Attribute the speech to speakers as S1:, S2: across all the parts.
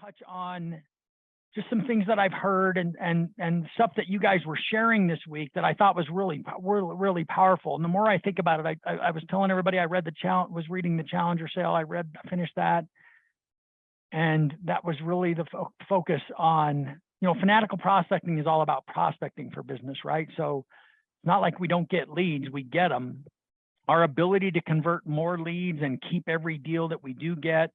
S1: touch on just some things that I've heard and stuff that you guys were sharing this week that I thought was really powerful. And the more I think about it, I was telling everybody I was reading the Challenger sale. I finished that, and that was really the focus on, fanatical prospecting is all about prospecting for business, right? So it's not like we don't get leads, we get them. Our ability to convert more leads and keep every deal that we do get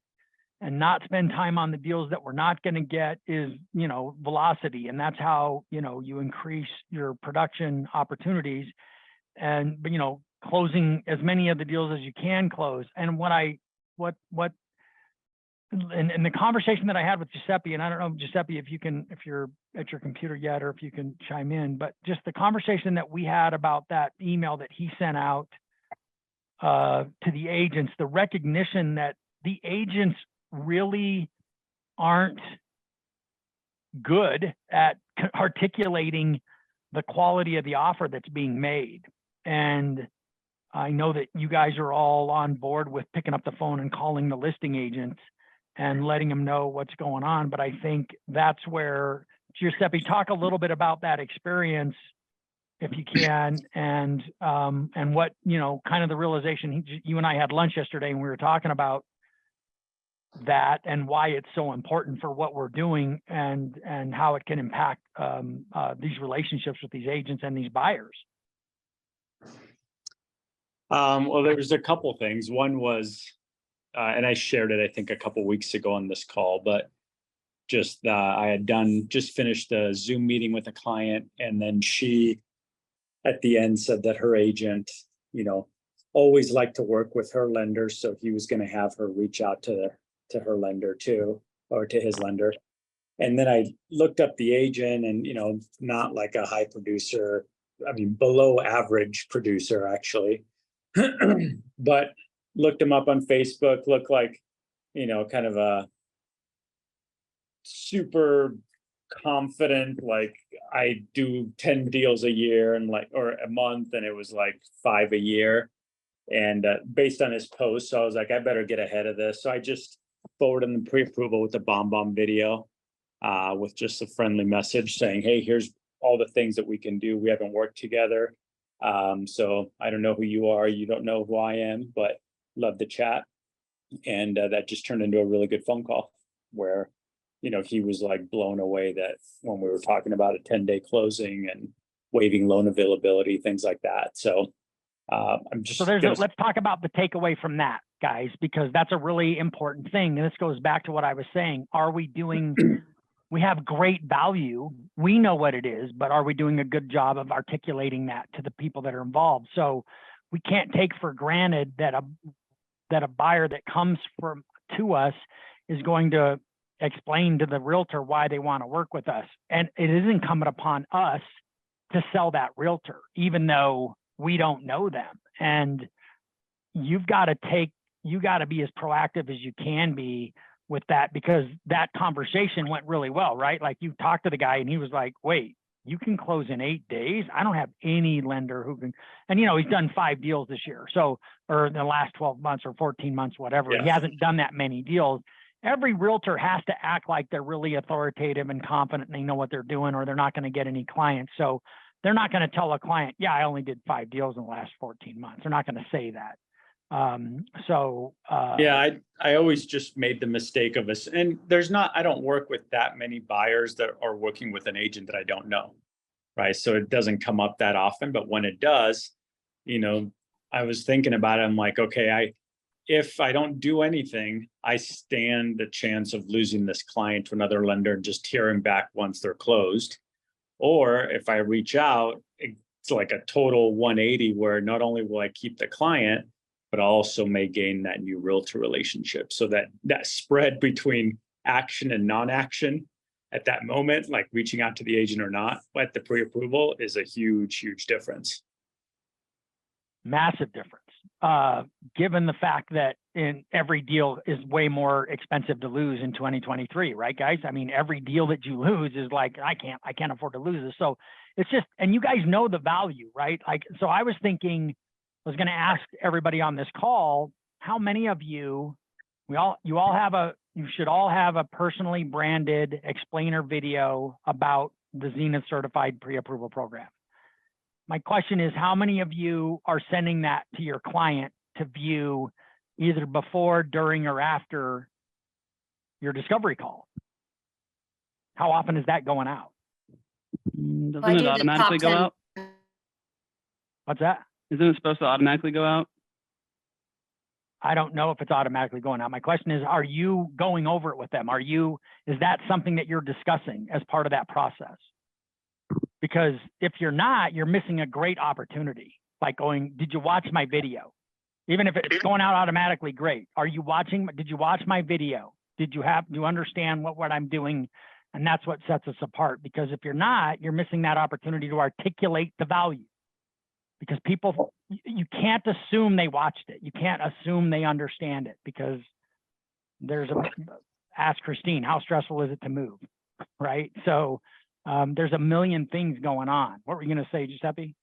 S1: and not spend time on the deals that we're not going to get is, velocity. And that's how, you increase your production opportunities and, closing as many of the deals as you can close. And in the conversation that I had with Giuseppe, and I don't know, Giuseppe, if you're at your computer yet, or if you can chime in, but just the conversation that we had about that email that he sent out to the agents, the recognition that the agents really aren't good at articulating the quality of the offer that's being made. And I know that you guys are all on board with picking up the phone and calling the listing agents and letting them know what's going on. But I think that's where, Giuseppe, talk a little bit about that experience, if you can, and what, kind of the realization. You and I had lunch yesterday and we were talking about that and why it's so important for what we're doing and how it can impact these relationships with these agents and these buyers.
S2: Well, there's a couple things. One was, and I shared it, I think, a couple weeks ago on this call, but just I had just finished a Zoom meeting with a client, and then she at the end said that her agent, always liked to work with her lender, so he was going to have her reach out to her lender too, or to his lender. And then I looked up the agent, and not like a high producer, I mean below average producer actually, but looked him up on Facebook, looked like, kind of a super confident, like I do 10 deals a year and or a month, and it was like 5 a year. And based on his post, so I was like, I better get ahead of this. So I just forwarded him the pre-approval with the bomb video, with just a friendly message saying, hey, here's all the things that we can do. We haven't worked together. So I don't know who you are. You don't know who I am, but love the chat. And that just turned into a really good phone call where, he was like blown away that when we were talking about a 10-day closing and waiving loan availability, things like that. So I'm just
S1: let's talk about the takeaway from that, guys, because that's a really important thing. And this goes back to what I was saying. We have great value. We know what it is, but are we doing a good job of articulating that to the people that are involved? So we can't take for granted that a buyer that comes to us is going to explain to the realtor why they want to work with us. And it is incumbent upon us to sell that realtor, even though we don't know them. And you've got to be as proactive as you can be with that, because that conversation went really well, right? Like you talked to the guy and he was like, wait, you can close in 8 days? I don't have any lender who can. And, he's done 5 deals this year. So, or in the last 12 months or 14 months, whatever. Yeah. He hasn't done that many deals. Every realtor has to act like they're really authoritative and confident and they know what they're doing, or they're not going to get any clients. So they're not going to tell a client, yeah, I only did 5 deals in the last 14 months. They're not going to say that.
S2: Yeah, I always just made the mistake of us. And I don't work with that many buyers that are working with an agent that I don't know. Right. So it doesn't come up that often. But when it does, I was thinking about it. I'm like, okay, if I don't do anything, I stand the chance of losing this client to another lender and just hearing back once they're closed. Or if I reach out, it's like a total 180 where not only will I keep the client, but I also may gain that new realtor relationship. So that spread between action and non-action at that moment, like reaching out to the agent or not, at the pre-approval is a huge, huge difference.
S1: Massive difference. Given the fact that in every deal is way more expensive to lose in 2023, right, guys? I mean, every deal that you lose is like, I can't afford to lose this. So it's just, and you guys know the value, right? Like, so I was thinking, I was going to ask everybody on this call, how many of you all have you should all have a personally branded explainer video about the Zenith Certified Pre-Approval Program. My question is, how many of you are sending that to your client to view either before, during, or after your discovery call? How often is that going out?
S3: Doesn't
S4: I do
S3: it
S4: the
S3: automatically
S4: top
S3: go
S4: 10.
S3: out?
S1: What's that?
S3: Isn't it supposed to automatically go out?
S1: I don't know if it's automatically going out. My question is, are you going over it with them? Is that something that you're discussing as part of that process? Because if you're not, you're missing a great opportunity. Like going, did you watch my video? Even if it's going out automatically, great. Did you watch my video? Do you understand what I'm doing? And that's what sets us apart. Because if you're not, you're missing that opportunity to articulate the value. Because people, you can't assume they watched it. You can't assume they understand it, because ask Christine, how stressful is it to move, right? So there's a million things going on. What were you going to say, Giuseppe?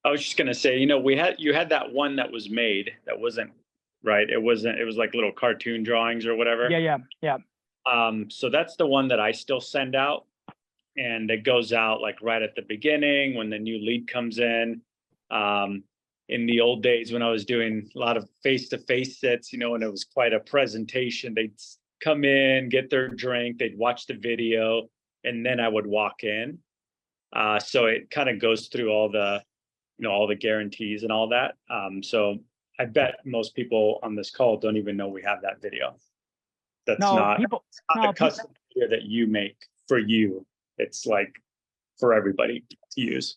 S2: I was just gonna say, you had that one that was made that wasn't right. It was like little cartoon drawings or whatever.
S1: Yeah.
S2: So that's the one that I still send out, and it goes out like right at the beginning when the new lead comes in. In the old days when I was doing a lot of face-to-face sits, and it was quite a presentation, they'd come in, get their drink, they'd watch the video, and then I would walk in. So it kind of goes through all the guarantees and all that. So I bet most people on this call don't even know we have that video. That's not the custom video that you make for you. It's like for everybody to use.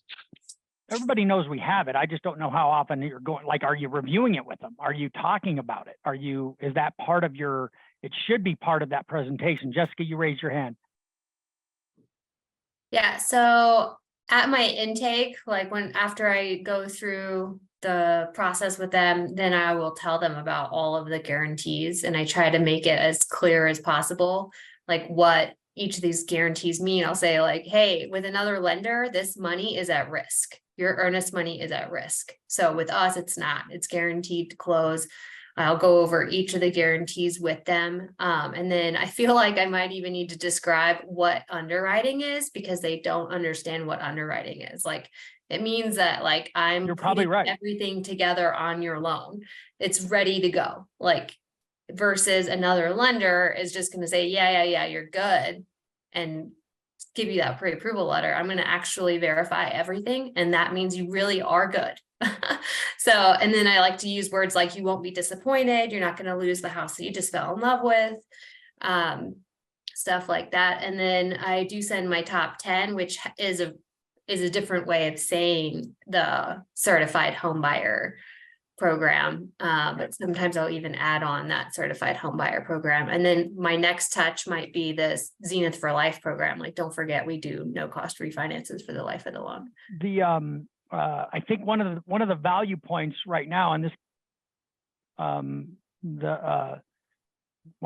S1: Everybody knows we have it. I just don't know how often you're going, like, are you reviewing it with them? Are you talking about it? Is that part of it should be part of that presentation. Jessica, you raised your hand.
S4: Yeah, so at my intake, like after I go through the process with them, then I will tell them about all of the guarantees, and I try to make it as clear as possible, like what each of these guarantees mean. I'll say like, hey, with another lender, this money is at risk. Your earnest money is at risk. So with us, it's not. It's guaranteed to close. I'll go over each of the guarantees with them. And then I feel like I might even need to describe what underwriting is, because they don't understand what underwriting is. Like, it means that like
S1: You're probably
S4: putting
S1: right.
S4: everything together on your loan. It's ready to go. Like, versus another lender is just going to say, yeah, you're good, and give you that pre-approval letter. I'm going to actually verify everything, and that means you really are good. So, and then I like to use words like, you won't be disappointed, you're not going to lose the house that you just fell in love with, stuff like that. And then I do send my top 10, which is a different way of saying the certified home buyer program. But sometimes I'll even add on that certified home buyer program. And then my next touch might be this Zenith for Life program. Like, don't forget, we do no cost refinances for the life of the loan.
S1: I think one of the value points right now, and this, one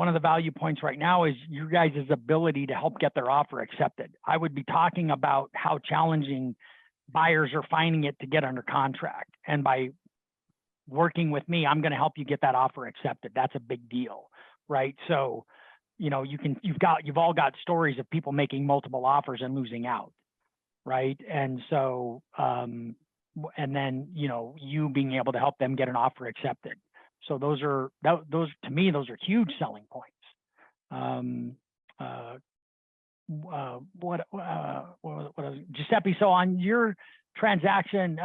S1: of the value points right now is you guys' ability to help get their offer accepted. I would be talking about how challenging buyers are finding it to get under contract, and by working with me, I'm going to help you get that offer accepted. That's a big deal, right? So, you've all got stories of people making multiple offers and losing out, right? And so, and then, you being able to help them get an offer accepted. So those to me, those are huge selling points. Giuseppe, so on your transaction,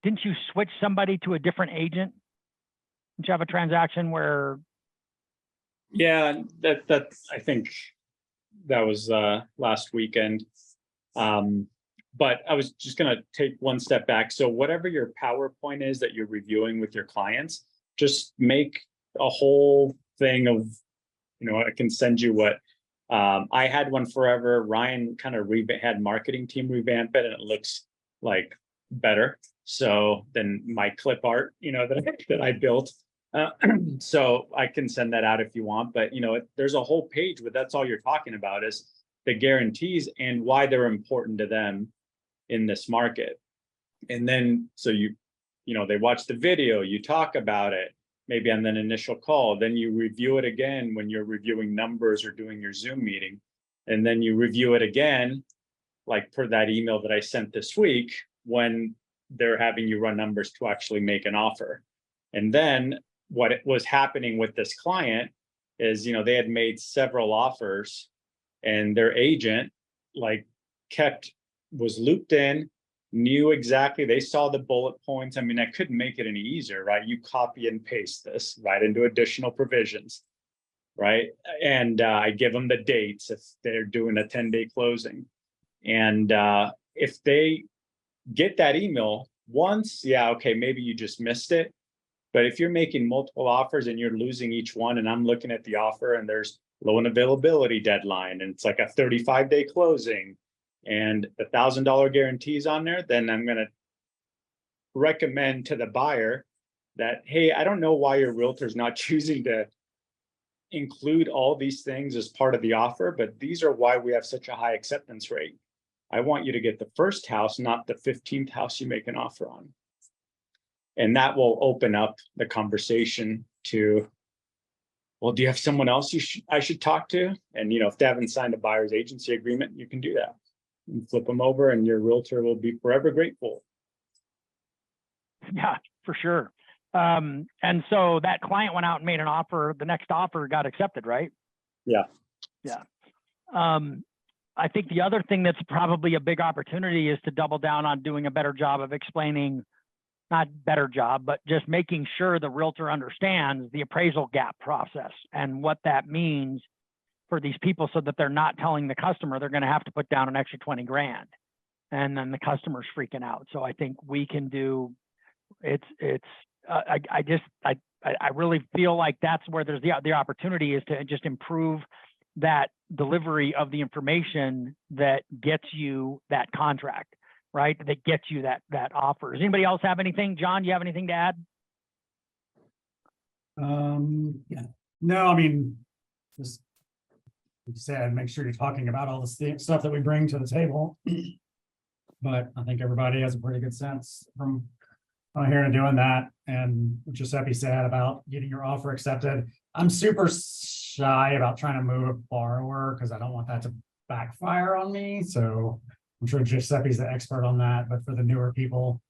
S1: didn't you switch somebody to a different agent? Didn't you have a transaction where?
S2: Yeah, that I think that was last weekend. But I was just going to take one step back. So whatever your PowerPoint is that you're reviewing with your clients, just make a whole thing of, I can send you what I had one forever. Ryan kind of had marketing team revamp it, and it looks like better. So then my clip art, that I built. So I can send that out if you want, but there's a whole page where that's all you're talking about is the guarantees and why they're important to them in this market. And then, so they watch the video, you talk about it, maybe on an initial call, then you review it again when you're reviewing numbers or doing your Zoom meeting. And then you review it again, like per that email that I sent this week, when they're having you run numbers to actually make an offer. And then what was happening with this client is, they had made several offers and their agent was looped in, knew exactly, they saw the bullet points. I mean, I couldn't make it any easier, right? You copy and paste this right into additional provisions, right? And I give them the dates if they're doing a 10-day closing. And if they get that email once, yeah, okay, maybe you just missed it. But if you're making multiple offers and you're losing each one, and I'm looking at the offer and there's loan availability deadline, and it's like a 35-day closing, and the $1,000 guarantees on there, then I'm going to recommend to the buyer that, hey, I don't know why your realtor's not choosing to include all these things as part of the offer, but these are why we have such a high acceptance rate. I want you to get the first house, not the 15th house you make an offer on. And that will open up the conversation to, well, do you have someone else I should talk to? And, if they haven't signed a buyer's agency agreement, you can do that. And flip them over and your realtor will be forever grateful.
S1: Yeah, for sure. And so that client went out and made an offer. The next offer got accepted, right?
S2: Yeah.
S1: Yeah. I think the other thing that's probably a big opportunity is to double down on doing a better job of explaining, not better job, but just making sure the realtor understands the appraisal gap process and what that means for these people, so that they're not telling the customer they're going to have to put down an extra 20 grand. And then the customer's freaking out. So I think we can do, I really feel like that's where there's the opportunity is to just improve that delivery of the information that gets you that contract, right? That gets you that offer. Does anybody else have anything? John, do you have anything to add?
S5: Yeah. No, I mean, just like you said, make sure you're talking about all the stuff that we bring to the table. But I think everybody has a pretty good sense from hearing and doing that. And what Giuseppe said about getting your offer accepted. I'm super shy about trying to move a borrower because I don't want that to backfire on me. So I'm sure Giuseppe's the expert on that. But for the newer people,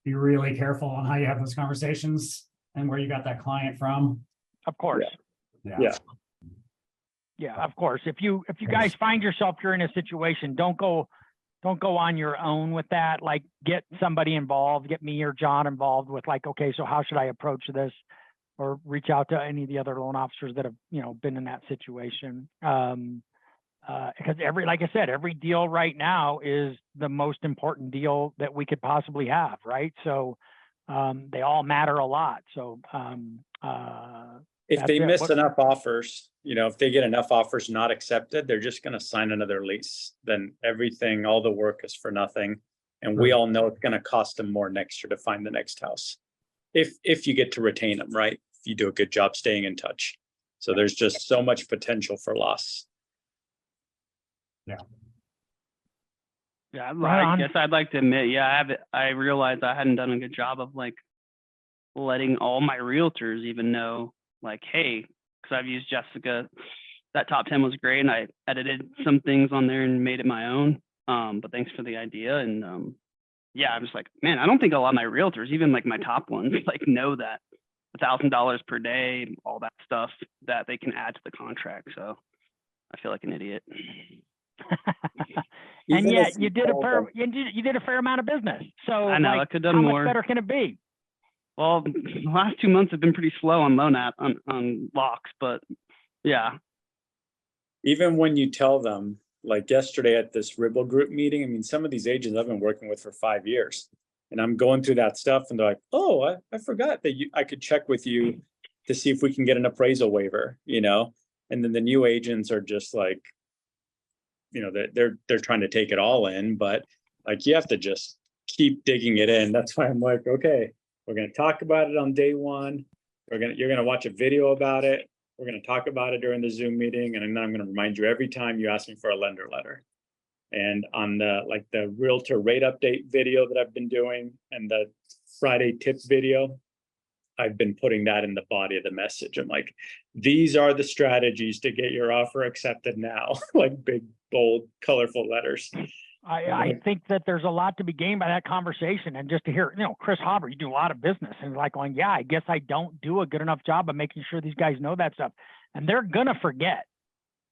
S5: be really careful on how you have those conversations and where you got that client from.
S1: Of course.
S2: Yeah.
S1: Yeah, of course. If you guys find yourself you're in a situation, don't go on your own with that. Like, get somebody involved, get me or John involved with, like, okay, so how should I approach this? Or reach out to any of the other loan officers that have, been in that situation. Because like I said, every deal right now is the most important deal that we could possibly have, right? So they all matter a lot. So
S2: if they miss enough offers, if they get enough offers not accepted, they're just going to sign another lease. Then everything, all the work is for nothing. And we all know it's going to cost them more next year to find the next house. If you get to retain them, right? If you do a good job staying in touch. So there's just so much potential for loss.
S3: Yeah,
S1: Right
S3: I
S1: on.
S3: guess I'd like to admit, I realized I hadn't done a good job of letting all my realtors even know, hey, because I've used Jessica, that top 10 was great, and I edited some things on there and made it my own. But thanks for the idea. And I'm just man, I don't think a lot of my realtors, even my top ones, know that $1,000 per day, all that stuff that they can add to the contract. So I feel like an idiot.
S1: And
S2: Even
S1: yet
S2: if
S1: you did a
S2: call
S1: fair,
S2: them-
S1: you did a fair amount of business. So
S3: I know I could have
S1: how
S3: done
S1: much
S3: more.
S1: better can it be?
S3: Well, the last 2 months have been pretty slow on loan app on locks, but yeah.
S2: Even when you tell them, like yesterday at this Ribble group meeting, I mean, some of these agents I've been working with for 5 years, and I'm going through that stuff and they're like, oh, I forgot that I could check with you to see if we can get an appraisal waiver, and then the new agents are just like, they're trying to take it all in, but you have to just keep digging it in. That's why I'm like, okay, we're going to talk about it on day one. You're going to watch a video about it. We're going to talk about it during the Zoom meeting. And then I'm going to remind you every time you ask me for a lender letter. And on the realtor rate update video that I've been doing and the Friday tip video, I've been putting that in the body of the message. I'm like, these are the strategies to get your offer accepted now, like big, bold, colorful letters.
S1: I think that there's a lot to be gained by that conversation, and just to hear, Chris Hauber, you do a lot of business, and like going, yeah, I guess I don't do a good enough job of making sure these guys know that stuff, and they're gonna forget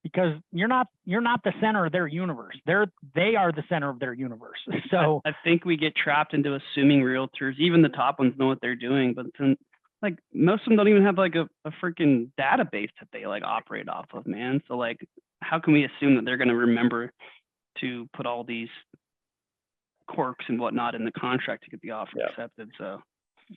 S1: because you're not the center of their universe. They are the center of their universe. So
S3: I think we get trapped into assuming realtors, even the top ones, know what they're doing, but then like most of them don't even have like a freaking database that they like operate off of, man. So like, how can we assume that they're going to remember to put all these quirks and whatnot in the contract to get the offer accepted? So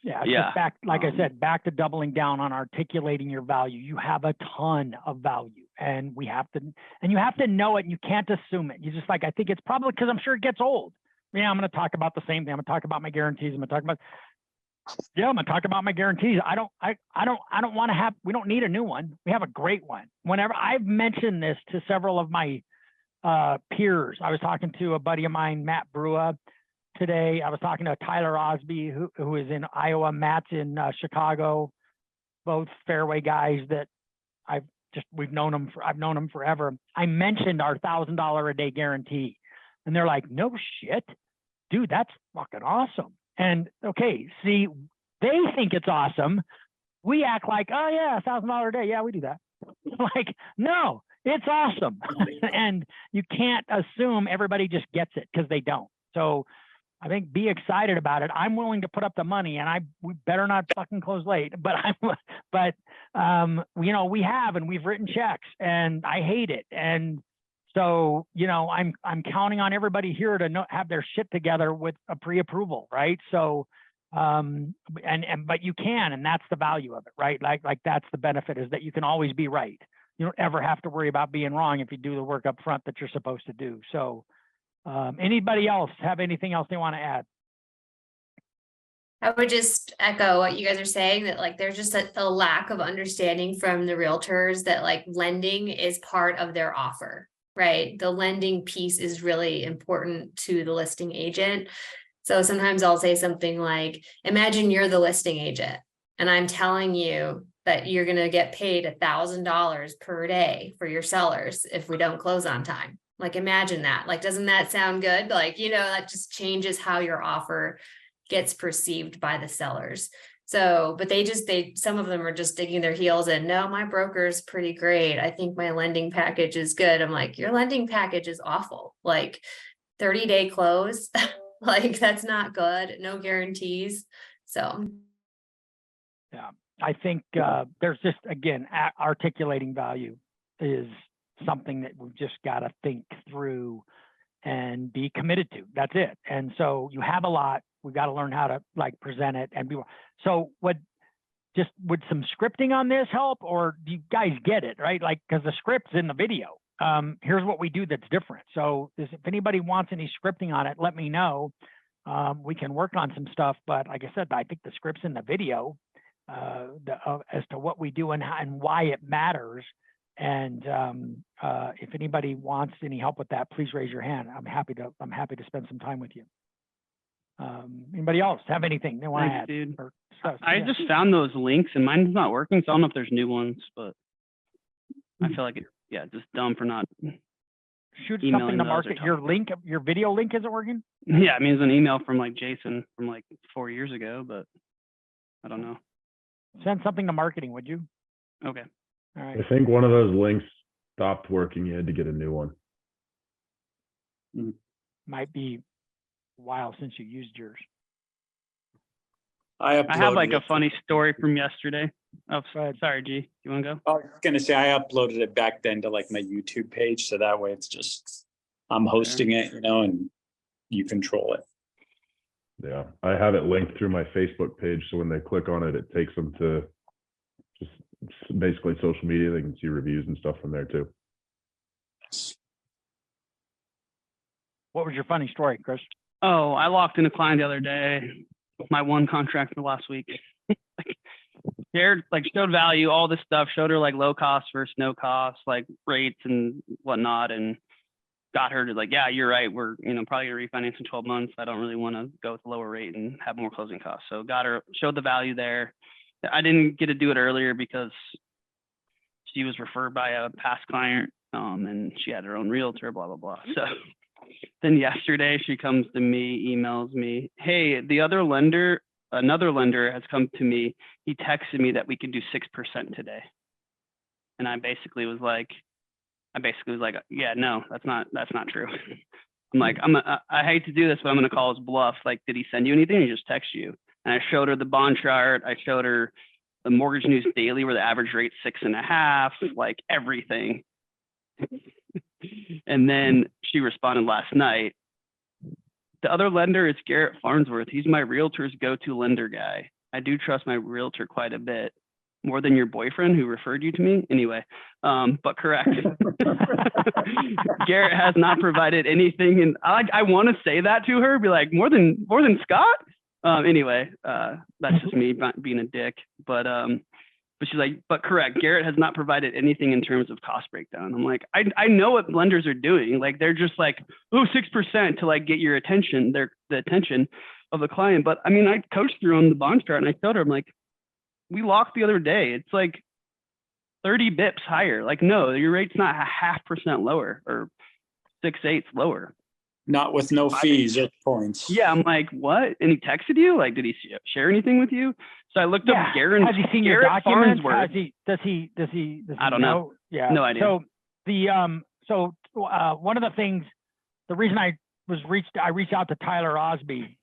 S1: yeah, it's just back, like I said, back to doubling down on articulating your value. You have a ton of value, and you have to know it, and you can't assume it. You just like, I think it's probably because I'm sure it gets old. Yeah, I'm going to talk about the same thing. I'm going to talk about my guarantees. I'm going to talk about my guarantees. I don't want to have, we don't need a new one. We have a great one. Whenever I've mentioned this to several of my peers, I was talking to a buddy of mine, Matt Brua, today. I was talking to Tyler Osby, who is in Iowa. Matt's in Chicago, both fairway guys that I've known them forever. I mentioned our $1,000 a day guarantee, and they're like, no shit, dude, that's fucking awesome. And okay, see, they think it's awesome. We act like, oh yeah, $1,000 a day. Yeah, we do that. Like, no, it's awesome. And you can't assume everybody just gets it, because they don't. So I think be excited about it. I'm willing to put up the money, and we better not fucking close late, but we have, and we've written checks, and I hate it. And so, I'm counting on everybody here to have their shit together with a pre-approval, right? So, but you can, and that's the value of it, right? Like that's the benefit, is that you can always be right. You don't ever have to worry about being wrong if you do the work up front that you're supposed to do. So, anybody else have anything else they want to add?
S4: I would just echo what you guys are saying, that like there's just a lack of understanding from the realtors that like lending is part of their offer, right? The lending piece is really important to the listing agent. So sometimes I'll say something like, imagine you're the listing agent and I'm telling you that you're going to get paid $1,000 per day for your sellers if we don't close on time. Like, imagine that. Like, doesn't that sound good? Like, that just changes how your offer gets perceived by the sellers. So, but some of them are just digging their heels in. No, my broker's pretty great. I think my lending package is good. I'm like, your lending package is awful. Like 30-day close, like that's not good. No guarantees. So.
S1: Yeah, I think there's just, again, articulating value is something that we've just got to think through and be committed to. That's it. And so you have a lot. We've got to learn how to like present it and be. So would some scripting on this help, or do you guys get it, right? Like, because the script's in the video. Here's what we do that's different. So if anybody wants any scripting on it, let me know. We can work on some stuff. But like I said, I think the script's in the video as to what we do and why it matters. And if anybody wants any help with that, please raise your hand. I'm happy to spend some time with you. Anybody else have anything they want to add?
S3: Dude. I just found those links and mine's not working, so I don't know if there's new ones, but I feel like just dumb for not
S1: shoot something to market. Your video link isn't working?
S3: Yeah, I mean, it's an email from like Jason from like 4 years ago, but I don't know.
S1: Send something to marketing, would you?
S3: Okay.
S1: All right.
S6: I think one of those links stopped working. You had to get a new one.
S1: Might be a while since you used yours.
S2: I
S3: have like a funny story from yesterday. Oh, sorry, G. You want to go?
S2: I was gonna say I uploaded it back then to like my YouTube page, so that way it's just I'm hosting it, and you control it.
S6: Yeah, I have it linked through my Facebook page, so when they click on it, it takes them to just basically social media. They can see reviews and stuff from there too.
S1: What was your funny story, Chris?
S3: Oh, I locked in a client the other day. My one contract for last week. Showed value, all this stuff, showed her like low cost versus no cost, like rates and whatnot, and got her to like, yeah, you're right. We're, probably gonna refinance in 12 months. I don't really want to go with a lower rate and have more closing costs. So got her, showed the value there. I didn't get to do it earlier because she was referred by a past client, and she had her own realtor, blah, blah, blah. So then yesterday she comes to me, emails me, hey, another lender has come to me. He texted me that we could do 6% today. And I basically was like, yeah, no, that's not true. I'm like, I hate to do this, but I'm going to call his bluff. Like, did he send you anything? He just text you. And I showed her the bond chart. I showed her the Mortgage News Daily where the average rate's 6.5, like everything. And then she responded last night. The other lender is Garrett Farnsworth. He's my realtor's go-to lender guy. I do trust my realtor quite a bit, more than your boyfriend who referred you to me. Anyway, but correct. Garrett has not provided anything, and I want to say that to her, be like, more than Scott. Anyway, that's just me being a dick. But she's like, but correct, Garrett has not provided anything in terms of cost breakdown. I'm like, I know what lenders are doing. Like, they're just like, oh, 6% to like get your attention, the attention of the client. But I mean, I coached through on the bond chart and I told her, I'm like, we locked the other day. It's like 30 bips higher. Like, no, your rate's not 0.5% lower or 6/8 lower.
S2: Not with no fees or points.
S3: Yeah, I'm like, what? And he texted you? Like, did he share anything with you? So I looked up Garrett.
S1: Has he seen your
S3: Garrett
S1: documents?
S3: Farnsworth.
S1: Does he
S3: I don't know.
S1: Yeah.
S3: No idea.
S1: So one of the things, the reason I reached out to Tyler Osby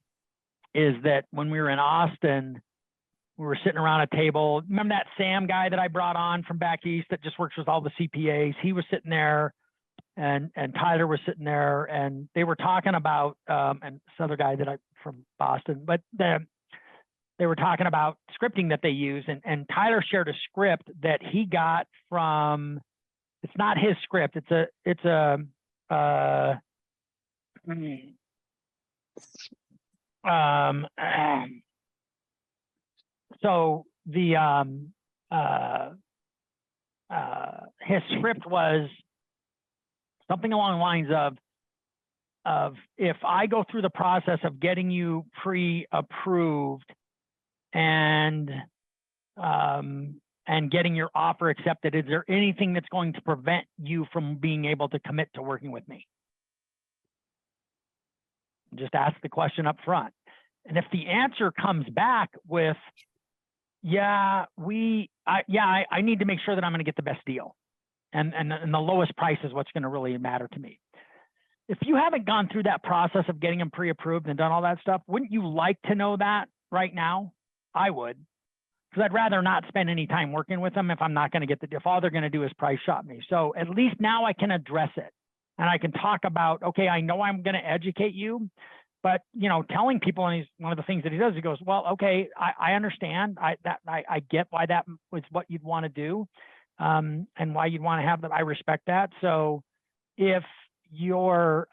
S1: is that when we were in Austin, we were sitting around a table. Remember that Sam guy that I brought on from back east that just works with all the CPAs? He was sitting there, and Tyler was sitting there, and they were talking about and this other guy that from Boston, but they were talking about scripting that they use, and Tyler shared a script that he got from. It's not his script. It's a so the his script was something along the lines of if I go through the process of getting you pre-approved and getting your offer accepted, is there anything that's going to prevent you from being able to commit to working with me? Just ask the question up front. And if the answer comes back with, I need to make sure that I'm going to get the best deal. And the lowest price is what's going to really matter to me. If you haven't gone through that process of getting them pre-approved and done all that stuff, wouldn't you like to know that right now? I would, because I'd rather not spend any time working with them if I'm not going to get if all they're going to do is price shop me. So at least now I can address it and I can talk about, okay, I know I'm going to educate you, but telling people, and one of the things that he does, he goes, well, okay, I understand. I get why that was what you'd want to do. And why you'd want to have that. I respect that. So if you're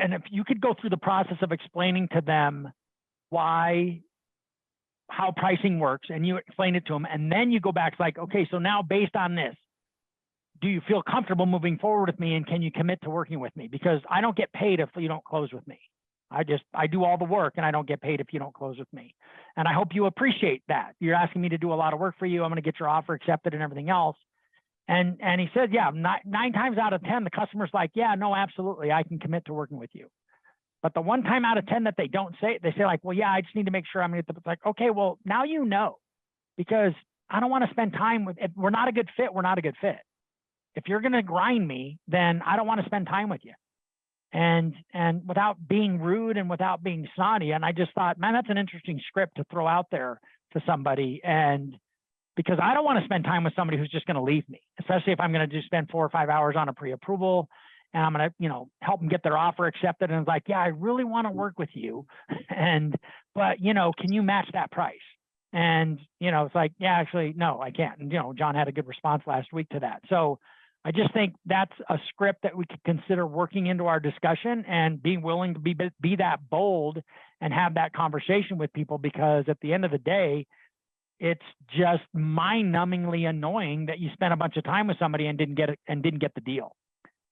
S1: if you could go through the process of explaining to them how pricing works, and you explain it to them, and then you go back like, okay, so now based on this, do you feel comfortable moving forward with me, and can you commit to working with me? Because I don't get paid if you don't close with me. I do all the work and I don't get paid if you don't close with me. And I hope you appreciate that. You're asking me to do a lot of work for you. I'm going to get your offer accepted and everything else. And he said, yeah, 9 times out of 10, the customer's like, yeah, no, absolutely, I can commit to working with you. But the 1 time out of 10 that they don't say, they say like, well, yeah, I just need to make sure I'm going to get the, like, okay, well, now you know, because I don't want to spend time with, if we're not a good fit, we're not a good fit. If you're going to grind me, then I don't want to spend time with you. And without being rude and without being snotty. And I just thought, man, that's an interesting script to throw out there to somebody. And because I don't want to spend time with somebody who's just going to leave me, especially if I'm going to just spend 4 or 5 hours on a pre-approval and I'm going to, help them get their offer accepted. And it's like, yeah, I really want to work with you. But can you match that price? And, it's like, yeah, actually, no, I can't. And, John had a good response last week to that. So I just think that's a script that we could consider working into our discussion and being willing to be that bold and have that conversation with people, because at the end of the day, it's just mind-numbingly annoying that you spent a bunch of time with somebody and didn't get the deal.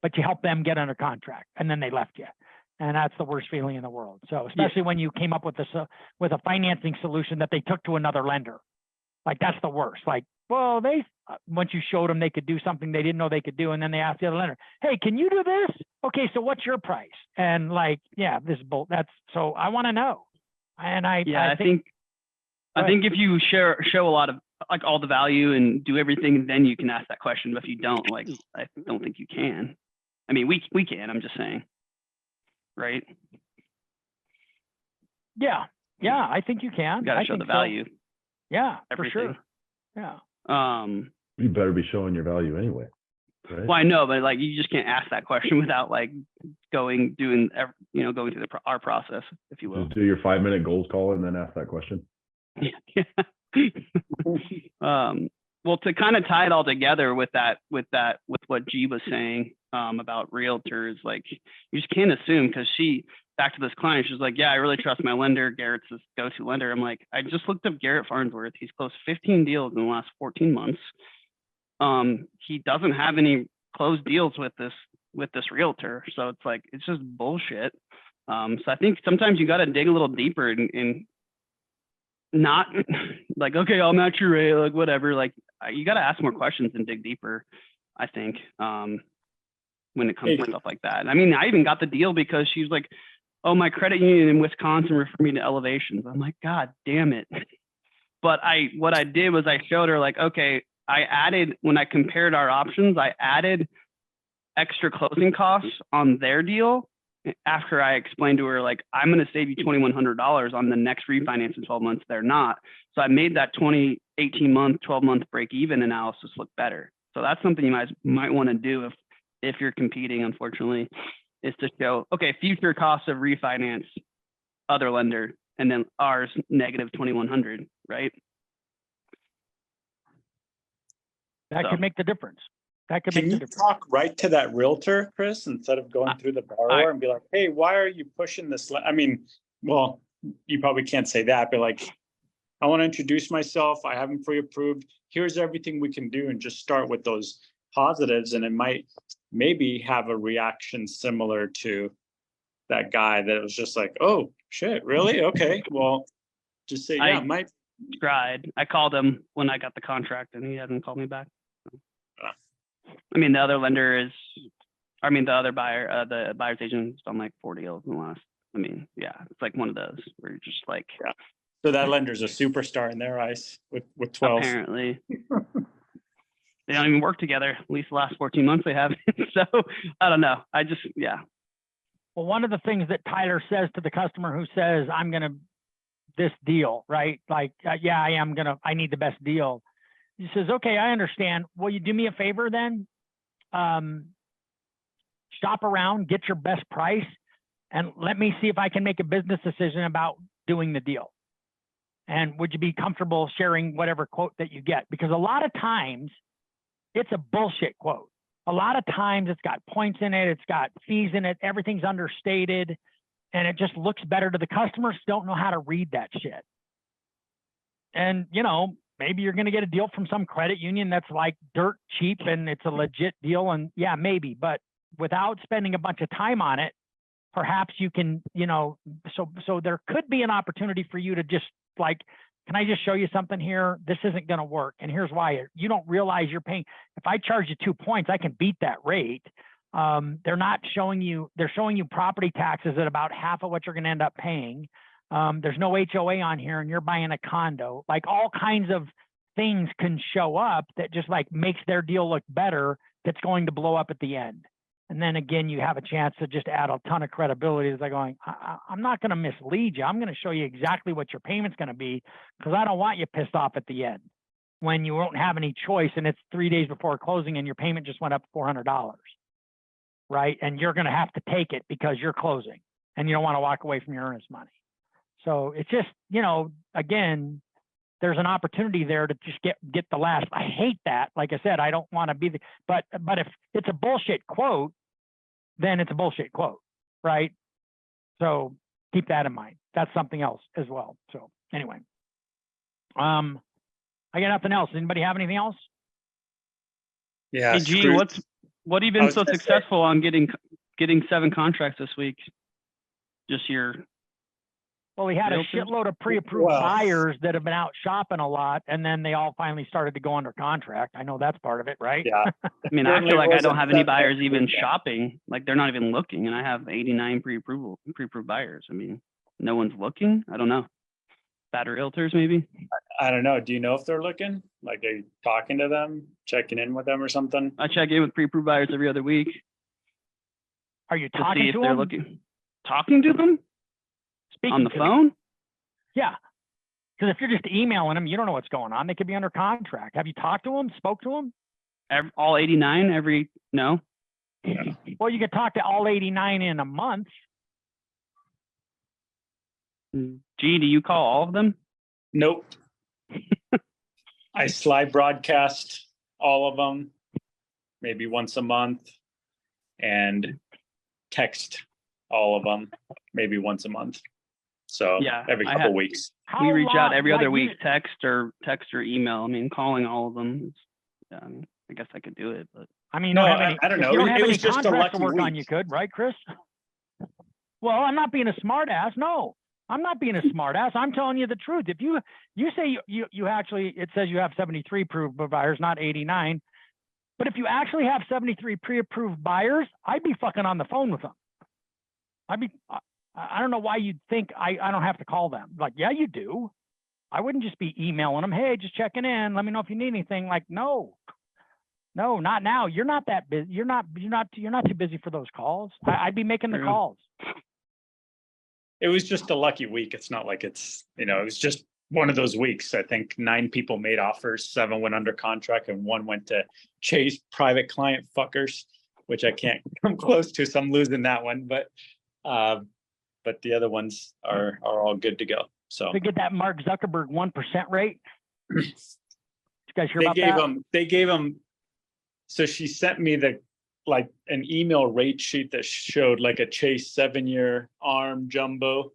S1: but you helped them get under contract and then they left you. And that's the worst feeling in the world. So especially when you came up with with a financing solution that they took to another lender, like that's the worst. Like, well, once you showed them they could do something they didn't know they could do, and then they asked the other lender, "Hey, can you do this? Okay, so what's your price?" And like, yeah, so I want to know. And I think
S3: if you show a lot of like all the value and do everything, then you can ask that question. But if you don't, like, I don't think you can. I mean, we can. I'm just saying, right?
S1: Yeah, I think you can.
S3: You got to show the value.
S1: So. Yeah,
S3: everything.
S1: For sure. Yeah.
S6: You better be showing your value anyway. Right?
S3: Well, I know, but like you just can't ask that question without like going through our process, if you will.
S6: Just do your 5-minute goals call and then ask that question.
S3: Well, to kind of tie it all together with what G was saying about realtors, like you just can't assume, because back to this client, she's like, yeah, I really trust my lender. Garrett's this go-to lender. I'm like, I just looked up Garrett Farnsworth. He's closed 15 deals in the last 14 months. He doesn't have any closed deals with this realtor. So it's like, it's just bullshit. So I think sometimes you got to dig a little deeper and not like, okay, I'll match your rate, like whatever. Like you got to ask more questions and dig deeper, I think, when it comes to stuff like that. I mean, I even got the deal because she's like, oh, my credit union in Wisconsin referred me to Elevations. I'm like, God damn it. But what I did was I showed her like, okay, I added, when I compared our options, I added extra closing costs on their deal after I explained to her, like, I'm going to save you $2,100 on the next refinance in 12 months. They're not. So I made that 18-month, 12-month break-even analysis look better. So that's something you might want to do if you're competing, unfortunately, is to show, okay, future costs of refinance, other lender, and then ours negative 2,100, right?
S1: That could make the difference.
S2: Can you talk right to that realtor, Chris, instead of going through the borrower and be like, hey, why are you pushing this? I mean, well, you probably can't say that, but like, I want to introduce myself. I have them pre-approved. Here's everything we can do, and just start with those positives. And it might maybe have a reaction similar to that guy that was just like, oh shit, really? Okay, well, just say, yeah, might.
S3: Tried. I called him when I got the contract and he hasn't called me back. I mean, the other buyer, the buyer's agent has done like 4 deals in the last, I mean, yeah, it's like one of those where you're just like.
S2: Yeah. So that lender's a superstar in their eyes with 12.
S3: Apparently. They don't even work together, at least the last 14 months they have. So I don't know.
S1: Well, one of the things that Tyler says to the customer who says, I'm going to this deal, right? Like, yeah, I need the best deal. He says, okay, I understand. Will you do me a favor then? Shop around, get your best price, and let me see if I can make a business decision about doing the deal. And would you be comfortable sharing whatever quote that you get? Because a lot of times it's a bullshit quote. A lot of times it's got points in it, it's got fees in it, everything's understated, and it just looks better to the customers. Don't know how to read that shit. And, maybe you're going to get a deal from some credit union that's like dirt cheap and it's a legit deal. And yeah, maybe, but without spending a bunch of time on it, perhaps you can, so there could be an opportunity for you to just like, can I just show you something here? This isn't going to work. And here's why. You don't realize you're paying. If I charge you 2 points, I can beat that rate. They're showing you property taxes at about half of what you're going to end up paying. There's no HOA on here and you're buying a condo. Like all kinds of things can show up that just like makes their deal look better. That's going to blow up at the end. And then again, you have a chance to just add a ton of credibility. It's like going, I'm not going to mislead you. I'm going to show you exactly what your payment's going to be, because I don't want you pissed off at the end when you won't have any choice and it's 3 days before closing and your payment just went up $400, right? And you're going to have to take it because you're closing and you don't want to walk away from your earnest money. So it's just, again, there's an opportunity there to just get the last. I hate that. Like I said, I don't want to be but if it's a bullshit quote, then it's a bullshit quote, right? So keep that in mind. That's something else as well. So anyway, I got nothing else. Anybody have anything else?
S2: Yeah.
S3: Hey, G, What have you
S2: I
S3: been
S2: was
S3: so
S2: gonna say-
S3: successful on getting 7 contracts this week? Just your,
S1: Well, we had a
S3: Realtors?
S1: shitload of pre-approved
S2: Well-
S1: buyers that have been out shopping a lot, and then they all finally started to go under contract. I know that's part of it, right?
S2: Yeah,
S3: I mean, I
S2: Certainly
S3: feel like I
S2: wasn't
S3: don't have any
S2: 7
S3: buyers
S2: this
S3: even
S2: weekend.
S3: shopping, like they're not even looking, and I have 89 pre-approved buyers. I mean, no one's looking. I don't know. Bad realtors, maybe?
S2: I don't know. Do you know if they're looking? Like, are you talking to them, checking in with them or something?
S3: I check in with pre-approved buyers every other week
S1: Are you
S3: to see
S1: talking
S3: if
S1: to
S3: they're
S1: them?
S3: looking. Talking to them
S1: Speaking
S3: on the
S1: to them?
S3: phone?
S1: Yeah. Because if you're just emailing them, you don't know what's going on. They could be under contract. Have you talked to them, spoke to them?
S3: All 89 no?
S1: Well, you could talk to all 89 in a month.
S3: Gee, do you call all of them?
S2: Nope. I slide broadcast all of them, maybe once a month, and text all of them, maybe once a month. So
S3: Yeah,
S2: every
S3: I
S2: couple
S3: have-
S2: weeks.
S3: We
S1: How
S3: reach out
S1: long-
S3: every other
S1: like, you-
S3: week, text or email. I mean, calling all of them. Yeah, I mean, I guess I could do it, but
S1: I mean, you
S2: No,
S1: don't have
S2: I-
S1: any,
S2: I don't
S1: if
S2: know.
S1: you don't
S2: It
S1: have any
S2: was just a
S1: contracts to
S2: lucky
S1: work on,
S2: week.
S1: you could, right, Chris? Well, I'm not being a smart ass. No, I'm not being a smart ass. I'm telling you the truth. If you say you actually, it says you have 73 approved buyers, not 89. But if you actually have 73 pre-approved buyers, I'd be fucking on the phone with them. I don't know why you'd think I don't have to call them. Like, yeah, you do. I wouldn't just be emailing them. Hey, just checking in. Let me know if you need anything. Like, no, not now. You're not that busy. You're not too busy for those calls. I'd be making the
S3: True.
S1: calls.
S2: It was just a lucky week. It's not like it's, it was just one of those weeks. I think 9 people made offers, 7 went under contract, and 1 went to chase private client fuckers, which I can't come close to. So I'm losing that one. But the other ones are all good to go. So
S1: To get that Mark Zuckerberg 1% rate. Did you guys hear
S2: they
S1: about
S2: gave
S1: that?
S2: they gave them. So she sent me an email rate sheet that showed like a Chase 7-year ARM jumbo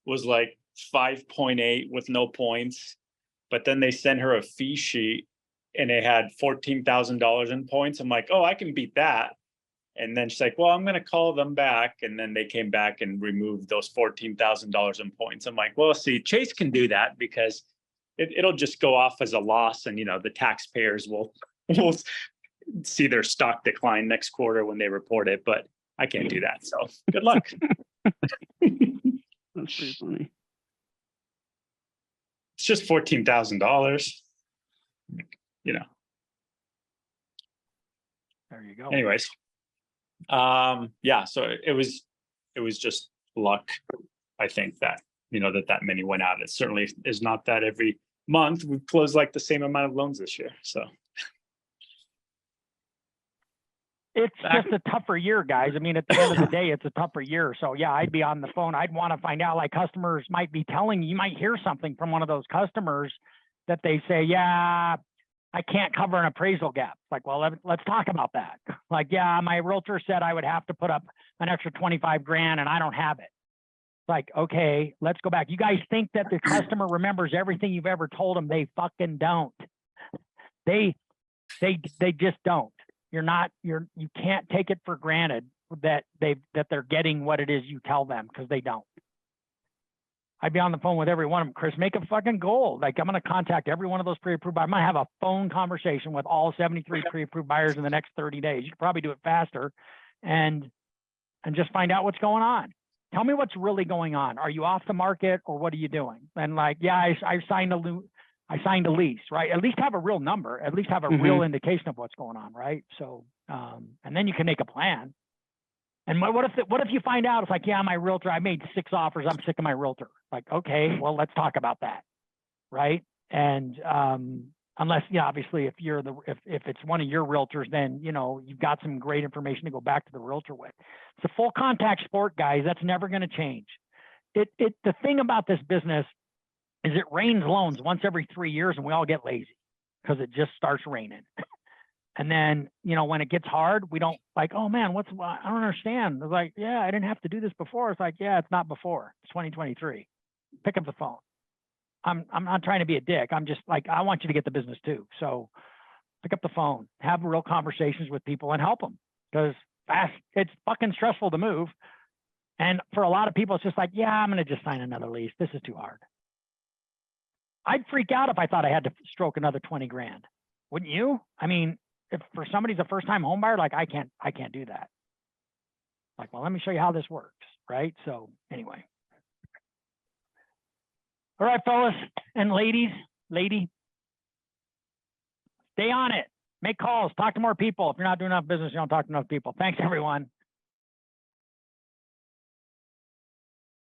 S2: was like 5.8 with no points. But then they sent her a fee sheet and it had $14,000 in points. I'm like, oh, I can beat that. And then she's like, well, I'm going to call them back. And then they came back and removed those $14,000 in points. I'm like, well, see, Chase can do that because it'll just go off as a loss. And, the taxpayers will see their stock decline next quarter when they report it. But I can't do that. So good luck.
S3: that's pretty funny.
S2: It's just $14,000.
S1: There you go.
S2: Anyways. Yeah, so it was just luck. I think that, that many went out. It certainly is not that every month. We've closed like the same amount of loans this year. So
S1: It's
S3: Back-
S1: just a tougher year, guys. I mean, at the end of the day, it's a tougher year. So yeah, I'd be on the phone. I'd want to find out, like, customers might be telling you might hear something from one of those customers that they say, yeah, I can't cover an appraisal gap. Like, well, let's talk about that. Like, yeah, my realtor said I would have to put up an extra 25 grand and I don't have it. Like, okay, let's go back. You guys think that the customer remembers everything you've ever told them? They fucking don't. They just don't. You can't take it for granted that they're getting what it is you tell them, because they don't. I'd be on the phone with every one of them. Chris, make a fucking goal. Like, I'm going to contact every one of those pre-approved buyers. I'm going to have a phone conversation with all 73 pre-approved buyers in the next 30 days. You could probably do it faster and just find out what's going on. Tell me what's really going on. Are you off the market or what are you doing? And like, yeah, I signed a lease, right? At least have a real number, at least have a real indication of what's going on, right? So, and then you can make a plan. And what if you find out it's like, yeah, my realtor, I made 6 offers. I'm sick of my realtor. Like, okay, well, let's talk about that, right? And unless, obviously, if it's one of your realtors, then you've got some great information to go back to the realtor with. It's a full contact sport, guys. That's never going to change. The thing about this business is it rains loans once every 3 years, and we all get lazy because it just starts raining. And then, when it gets hard, we don't like, oh man, I don't understand. It's like, yeah, I didn't have to do this before. It's like, yeah, it's not before. It's 2023. Pick up the phone. I'm not trying to be a dick. I'm just like, I want you to get the business too. So pick up the phone, have real conversations with people and help them. because it's fucking stressful to move. And for a lot of people, it's just like, yeah, I'm going to just sign another lease. This is too hard. I'd freak out if I thought I had to stroke another 20 grand. Wouldn't you? I mean, if for somebody's a first time home buyer, like I can't do that. Like, well, let me show you how this works. Right. So anyway. All right, fellas and lady, stay on it. Make calls, talk to more people. If you're not doing enough business, you don't talk to enough people. Thanks, everyone.